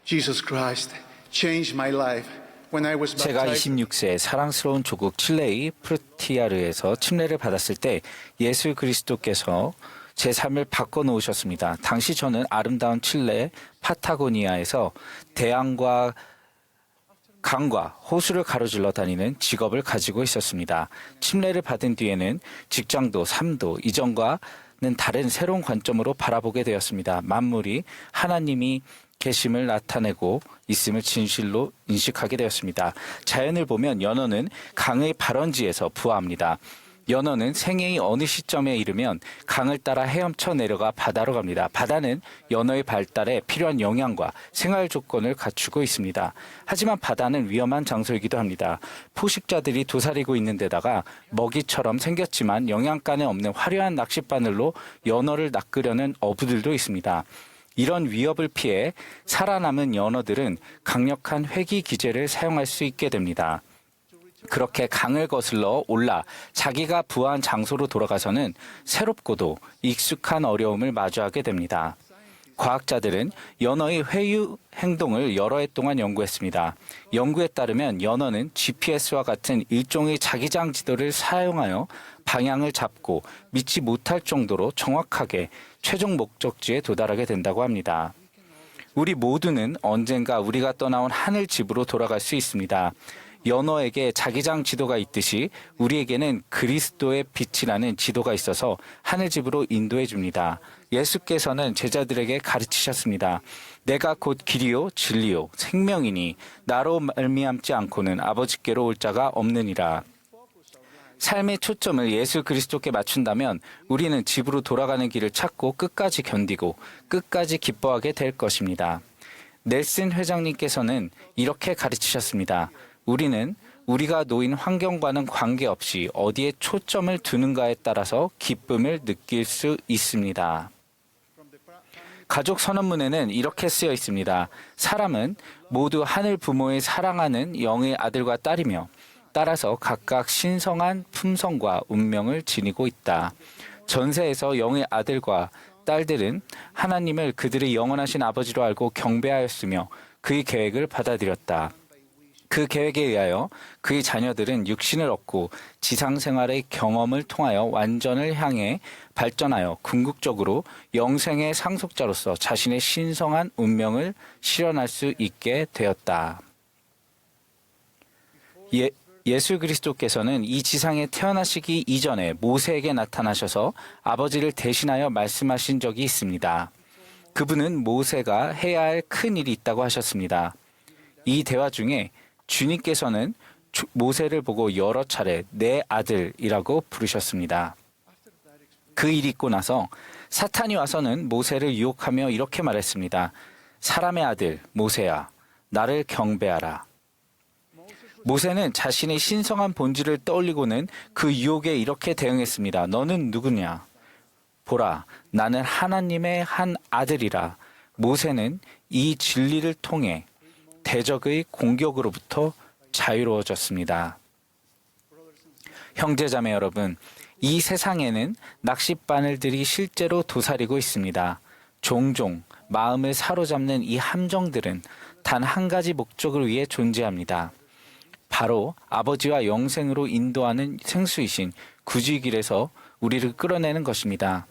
Jesus Christ changed my life when I was 제가 baptized. 26세 사랑스러운 조국 칠레의 프루티아르에서 침례를 받았을 때 예수 그리스도께서 제 삶을 바꿔놓으셨습니다. 당시 저는 아름다운 칠레 파타고니아에서 대양과 강과 호수를 가로질러 다니는 직업을 가지고 있었습니다. 침례를 받은 뒤에는 직장도 삶도 이전과는 다른 새로운 관점으로 바라보게 되었습니다. 만물이 하나님이 계심을 나타내고 있음을 진실로 인식하게 되었습니다. 자연을 보면 연어는 강의 발원지에서 부화합니다. 연어는 생애의 어느 시점에 이르면 강을 따라 헤엄쳐 내려가 바다로 갑니다. 바다는 연어의 발달에 필요한 영양과 생활 조건을 갖추고 있습니다. 하지만 바다는 위험한 장소이기도 합니다. 포식자들이 도사리고 있는 데다가 먹이처럼 생겼지만 영양가는 없는 화려한 낚싯바늘로 연어를 낚으려는 어부들도 있습니다. 이런 위협을 피해 살아남은 연어들은 강력한 회기 기제를 사용할 수 있게 됩니다. 그렇게 강을 거슬러 올라 자기가 부화한 장소로 돌아가서는 새롭고도 익숙한 어려움을 마주하게 됩니다. 과학자들은 연어의 회유 행동을 여러 해 동안 연구했습니다. 연구에 따르면 연어는 GPS와 같은 일종의 자기장 지도를 사용하여 방향을 잡고 믿지 못할 정도로 정확하게 최종 목적지에 도달하게 된다고 합니다. 우리 모두는 언젠가 우리가 떠나온 하늘 집으로 돌아갈 수 있습니다. 연어에게 자기장 지도가 있듯이 우리에게는 그리스도의 빛이라는 지도가 있어서 하늘집으로 인도해 줍니다. 예수께서는 제자들에게 가르치셨습니다. 내가 곧 길이요 진리요 생명이니 나로 말미암지 않고는 아버지께로 올 자가 없느니라. 삶의 초점을 예수 그리스도께 맞춘다면 우리는 집으로 돌아가는 길을 찾고 끝까지 견디고 끝까지 기뻐하게 될 것입니다. 넬슨 회장님께서는 이렇게 가르치셨습니다. 우리는 우리가 놓인 환경과는 관계없이 어디에 초점을 두는가에 따라서 기쁨을 느낄 수 있습니다. 가족 선언문에는 이렇게 쓰여 있습니다. 사람은 모두 하늘 부모의 사랑하는 영의 아들과 딸이며 따라서 각각 신성한 품성과 운명을 지니고 있다. 전세에서 영의 아들과 딸들은 하나님을 그들의 영원하신 아버지로 알고 경배하였으며 그의 계획을 받아들였다. 그 계획에 의하여 그의 자녀들은 육신을 얻고 지상생활의 경험을 통하여 완전을 향해 발전하여 궁극적으로 영생의 상속자로서 자신의 신성한 운명을 실현할 수 있게 되었다. 예수 그리스도께서는 이 지상에 태어나시기 이전에 모세에게 나타나셔서 아버지를 대신하여 말씀하신 적이 있습니다. 그분은 모세가 해야 할 큰 일이 있다고 하셨습니다. 이 대화 중에 주님께서는 모세를 보고 여러 차례 내 아들이라고 부르셨습니다. 그 일이 있고 나서 사탄이 와서는 모세를 유혹하며 이렇게 말했습니다. 사람의 아들 모세야, 나를 경배하라. 모세는 자신의 신성한 본질을 떠올리고는 그 유혹에 이렇게 대응했습니다. 너는 누구냐? 보라, 나는 하나님의 한 아들이라. 모세는 이 진리를 통해 대적의 공격으로부터 자유로워졌습니다. 형제자매 여러분, 이 세상에는 낚싯바늘들이 실제로 도사리고 있습니다. 종종 마음을 사로잡는 이 함정들은 단 한 가지 목적을 위해 존재합니다. 바로 아버지와 영생으로 인도하는 생수이신 구주의 길에서 우리를 끌어내는 것입니다.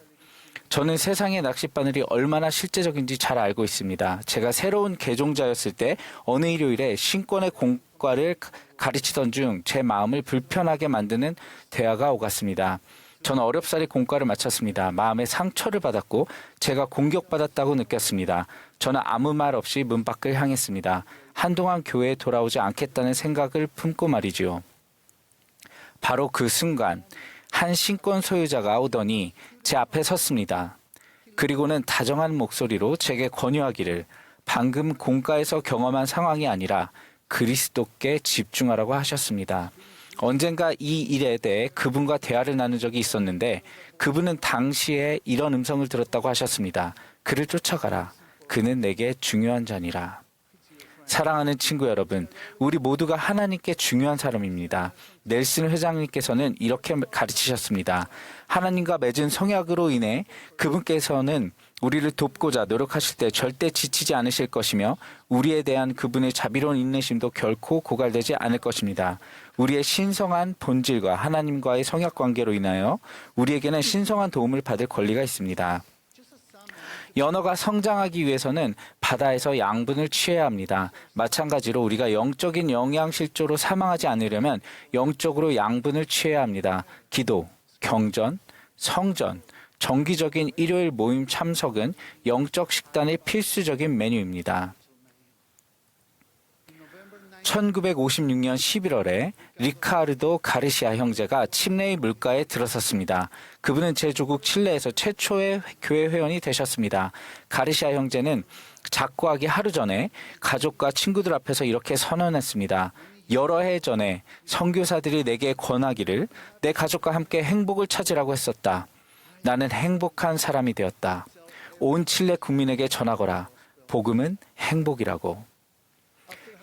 저는 세상의 낚싯바늘이 얼마나 실제적인지 잘 알고 있습니다. 제가 새로운 개종자였을 때 어느 일요일에 신권의 공과를 가르치던 중 제 마음을 불편하게 만드는 대화가 오갔습니다. 저는 어렵사리 공과를 마쳤습니다. 마음에 상처를 받았고 제가 공격받았다고 느꼈습니다. 저는 아무 말 없이 문 밖을 향했습니다. 한동안 교회에 돌아오지 않겠다는 생각을 품고 말이지요. 바로 그 순간 한 신권 소유자가 오더니 제 앞에 섰습니다. 그리고는 다정한 목소리로 제게 권유하기를 방금 공과에서 경험한 상황이 아니라 그리스도께 집중하라고 하셨습니다. 언젠가 이 일에 대해 그분과 대화를 나눈 적이 있었는데 그분은 당시에 이런 음성을 들었다고 하셨습니다. 그를 쫓아가라. 그는 내게 중요한 자니라. 사랑하는 친구 여러분, 우리 모두가 하나님께 중요한 사람입니다. 넬슨 회장님께서는 이렇게 가르치셨습니다. 하나님과 맺은 성약으로 인해 그분께서는 우리를 돕고자 노력하실 때 절대 지치지 않으실 것이며 우리에 대한 그분의 자비로운 인내심도 결코 고갈되지 않을 것입니다. 우리의 신성한 본질과 하나님과의 성약 관계로 인하여 우리에게는 신성한 도움을 받을 권리가 있습니다. 연어가 성장하기 위해서는 바다에서 양분을 취해야 합니다. 마찬가지로 우리가 영적인 영양실조로 사망하지 않으려면 영적으로 양분을 취해야 합니다. 기도, 경전, 성전, 정기적인 일요일 모임 참석은 영적 식단의 필수적인 메뉴입니다. 1956년 11월에 리카르도 가르시아 형제가 침례의 물가에 들어섰습니다. 그분은 제 조국 칠레에서 최초의 교회 회원이 되셨습니다. 가르시아 형제는 작고하기 하루 전에 가족과 친구들 앞에서 이렇게 선언했습니다. 여러 해 전에 선교사들이 내게 권하기를 내 가족과 함께 행복을 찾으라고 했었다. 나는 행복한 사람이 되었다. 온 칠레 국민에게 전하거라. 복음은 행복이라고.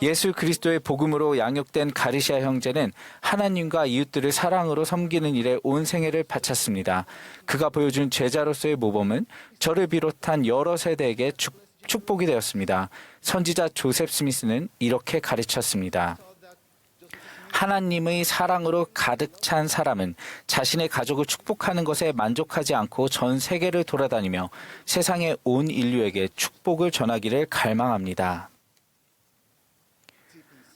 예수 그리스도의 복음으로 양육된 가르시아 형제는 하나님과 이웃들을 사랑으로 섬기는 일에 온 생애를 바쳤습니다. 그가 보여준 제자로서의 모범은 저를 비롯한 여러 세대에게 축복이 되었습니다. 선지자 조셉 스미스는 이렇게 가르쳤습니다. 하나님의 사랑으로 가득 찬 사람은 자신의 가족을 축복하는 것에 만족하지 않고 전 세계를 돌아다니며 세상의 온 인류에게 축복을 전하기를 갈망합니다.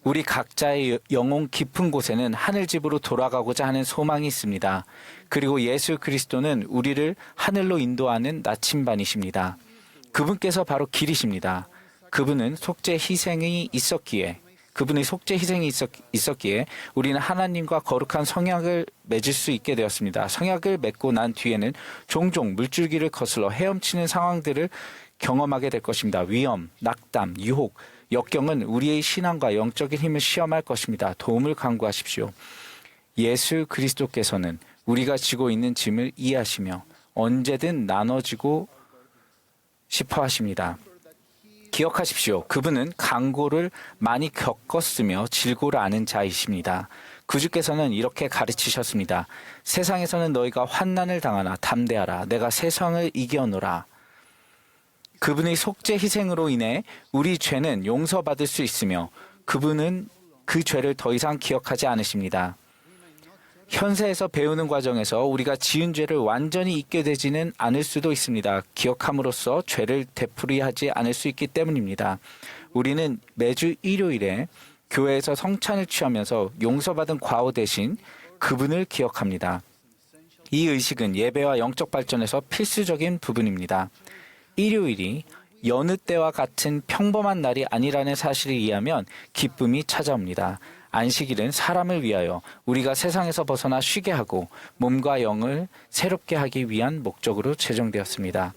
우리 각자의 영혼 깊은 곳에는 하늘집으로 돌아가고자 하는 소망이 있습니다. 그리고 예수 그리스도는 우리를 하늘로 인도하는 나침반이십니다. 그분께서 바로 길이십니다. 그분의 속죄 희생이 있었기에 우리는 하나님과 거룩한 성약을 맺을 수 있게 되었습니다. 성약을 맺고 난 뒤에는 종종 물줄기를 거슬러 헤엄치는 상황들을 경험하게 될 것입니다. 위험, 낙담, 유혹, 역경은 우리의 신앙과 영적인 힘을 시험할 것입니다. 도움을 간구하십시오. 예수 그리스도께서는 우리가 지고 있는 짐을 이해하시며 언제든 나눠지고 싶어 하십니다. 기억하십시오. 그분은 강고를 많이 겪었으며 질고를 아는 자이십니다. 구주께서는 이렇게 가르치셨습니다. 세상에서는 너희가 환난을 당하나 담대하라. 내가 세상을 이겨노라. 그분의 속죄 희생으로 인해 우리 죄는 용서받을 수 있으며 그분은 그 죄를 더 이상 기억하지 않으십니다. 현세에서 배우는 과정에서 우리가 지은 죄를 완전히 잊게 되지는 않을 수도 있습니다. 기억함으로써 죄를 되풀이하지 않을 수 있기 때문입니다. 우리는 매주 일요일에 교회에서 성찬을 취하면서 용서받은 과오 대신 그분을 기억합니다. 이 의식은 예배와 영적 발전에서 필수적인 부분입니다. 일요일이 여느 때와 같은 평범한 날이 아니라는 사실을 이해하면 기쁨이 찾아옵니다. 안식일은 사람을 위하여 우리가 세상에서 벗어나 쉬게 하고 몸과 영을 새롭게 하기 위한 목적으로 제정되었습니다.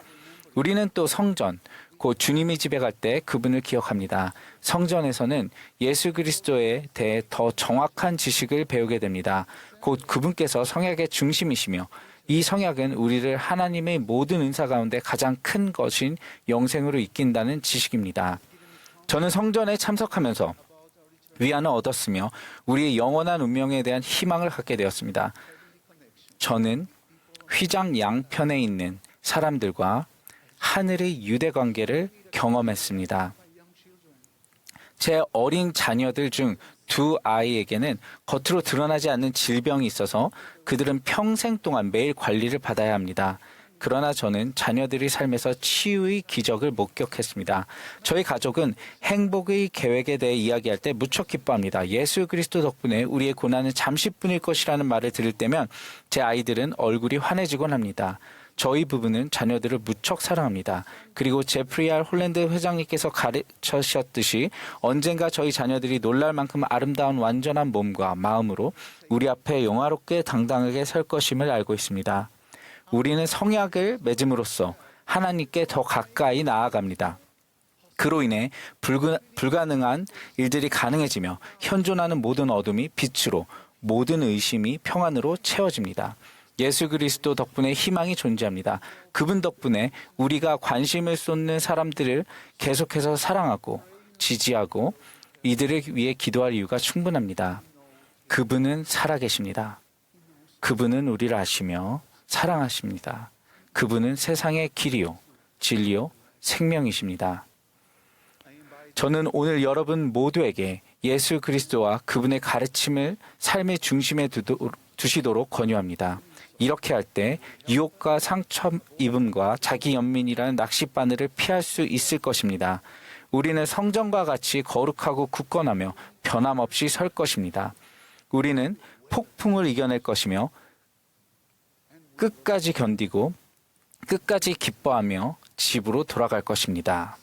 우리는 또 성전, 곧 주님이 집에 갈 때 그분을 기억합니다. 성전에서는 예수 그리스도에 대해 더 정확한 지식을 배우게 됩니다. 곧 그분께서 성약의 중심이시며 이 성약은 우리를 하나님의 모든 은사 가운데 가장 큰 것인 영생으로 이끈다는 지식입니다. 저는 성전에 참석하면서 위안을 얻었으며 우리의 영원한 운명에 대한 희망을 갖게 되었습니다. 저는 휘장 양편에 있는 사람들과 하늘의 유대 관계를 경험했습니다. 제 어린 자녀들 중 두 아이에게는 겉으로 드러나지 않는 질병이 있어서 그들은 평생 동안 매일 관리를 받아야 합니다. 그러나 저는 자녀들의 삶에서 치유의 기적을 목격했습니다. 저희 가족은 행복의 계획에 대해 이야기할 때 무척 기뻐합니다. 예수 그리스도 덕분에 우리의 고난은 잠시뿐일 것이라는 말을 들을 때면 제 아이들은 얼굴이 환해지곤 합니다. 저희 부부는 자녀들을 무척 사랑합니다. 그리고 제프리 R. 홀랜드 회장님께서 가르치셨듯이 언젠가 저희 자녀들이 놀랄 만큼 아름다운 완전한 몸과 마음으로 우리 앞에 영화롭게 당당하게 설 것임을 알고 있습니다. 우리는 성약을 맺음으로써 하나님께 더 가까이 나아갑니다. 그로 인해 불가능한 일들이 가능해지며 현존하는 모든 어둠이 빛으로, 모든 의심이 평안으로 채워집니다. 예수 그리스도 덕분에 희망이 존재합니다. 그분 덕분에 우리가 관심을 쏟는 사람들을 계속해서 사랑하고 지지하고 이들을 위해 기도할 이유가 충분합니다. 그분은 살아계십니다. 그분은 우리를 아시며 사랑하십니다. 그분은 세상의 길이요 진리요, 생명이십니다. 저는 오늘 여러분 모두에게 예수 그리스도와 그분의 가르침을 삶의 중심에 두시도록 권유합니다. 이렇게 할 때 유혹과 상처 입음과 자기 연민이라는 낚싯바늘을 피할 수 있을 것입니다. 우리는 성전과 같이 거룩하고 굳건하며 변함없이 설 것입니다. 우리는 폭풍을 이겨낼 것이며 끝까지 견디고 끝까지 기뻐하며 집으로 돌아갈 것입니다.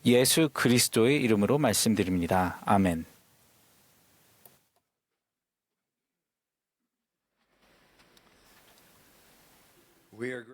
예수 그리스도의 이름으로 말씀드립니다. 아멘. We are